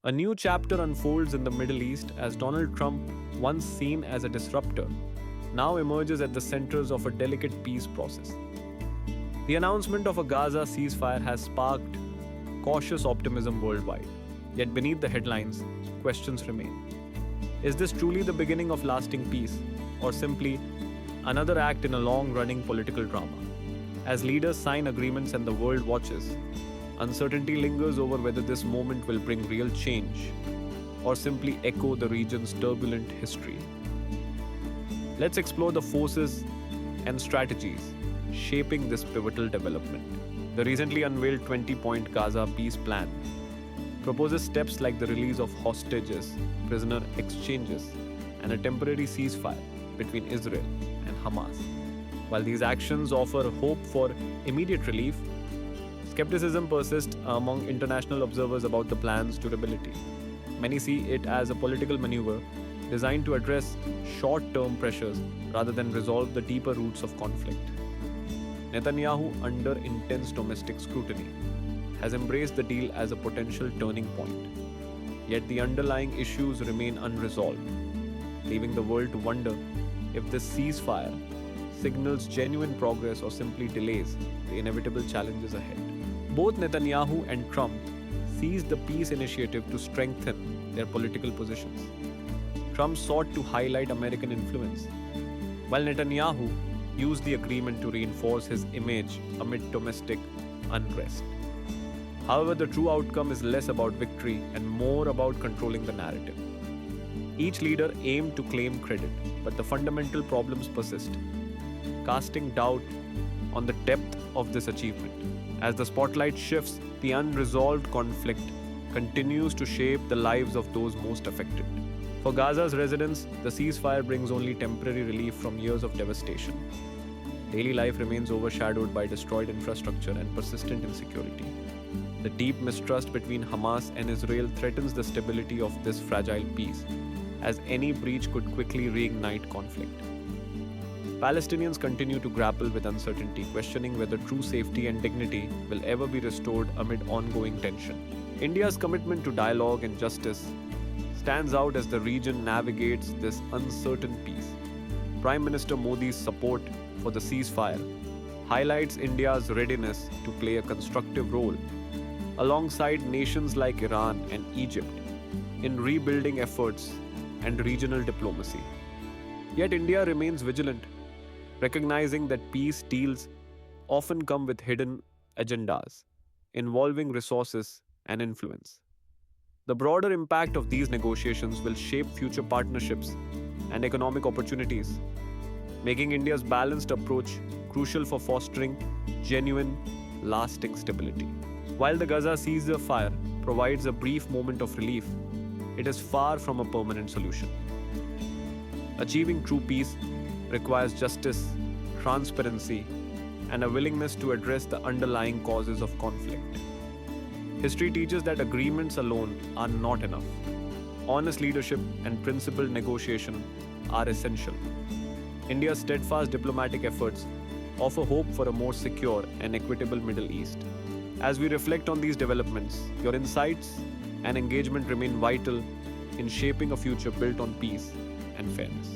A new chapter unfolds in the Middle East as Donald Trump, once seen as a disruptor, now emerges at the centers of a delicate peace process. The announcement of a Gaza ceasefire has sparked cautious optimism worldwide. Yet beneath the headlines, questions remain. Is this truly the beginning of lasting peace, or simply another act in a long running political drama? As leaders sign agreements and the world watches, uncertainty lingers over whether this moment will bring real change or simply echo the region's turbulent history. Let's explore the forces and strategies shaping this pivotal development. The recently unveiled 20-point Gaza peace plan proposes steps like the release of hostages, prisoner exchanges, and a temporary ceasefire between Israel and Hamas. While these actions offer hope for immediate relief, skepticism persists among international observers about the plan's durability. Many see it as a political maneuver designed to address short term pressures rather than resolve the deeper roots of conflict. Netanyahu, under intense domestic scrutiny, has embraced the deal as a potential turning point. Yet the underlying issues remain unresolved, leaving the world to wonder if this ceasefire signals genuine progress or simply delays the inevitable challenges ahead. Both Netanyahu and Trump seized the peace initiative to strengthen their political positions. Trump sought to highlight American influence, while Netanyahu used the agreement to reinforce his image amid domestic unrest. However, the true outcome is less about victory and more about controlling the narrative. Each leader aimed to claim credit, but the fundamental problems persist, casting doubt on the depth of this achievement. As the spotlight shifts, the unresolved conflict continues to shape the lives of those most affected. For Gaza's residents, the ceasefire brings only temporary relief from years of devastation. Daily life remains overshadowed by destroyed infrastructure and persistent insecurity. The deep mistrust between Hamas and Israel threatens the stability of this fragile peace, as any breach could quickly reignite conflict. Palestinians continue to grapple with uncertainty, questioning whether true safety and dignity will ever be restored amid ongoing tension. India's commitment to dialogue and justice stands out as the region navigates this uncertain peace. Prime Minister Modi's support for the ceasefire highlights India's readiness to play a constructive role alongside nations like Iran and Egypt in rebuilding efforts and regional diplomacy. Yet India remains vigilant, recognizing that peace deals often come with hidden agendas involving resources and influence. The broader impact of these negotiations will shape future partnerships and economic opportunities, making India's balanced approach crucial for fostering genuine, lasting stability. While the Gaza ceasefire provides a brief moment of relief, it is far from a permanent solution. Achieving true peace requires justice, transparency, and a willingness to address the underlying causes of conflict. History teaches that agreements alone are not enough. Honest leadership and principled negotiation are essential. India's steadfast diplomatic efforts offer hope for a more secure and equitable Middle East. As we reflect on these developments, your insights and engagement remain vital in shaping a future built on peace and fairness.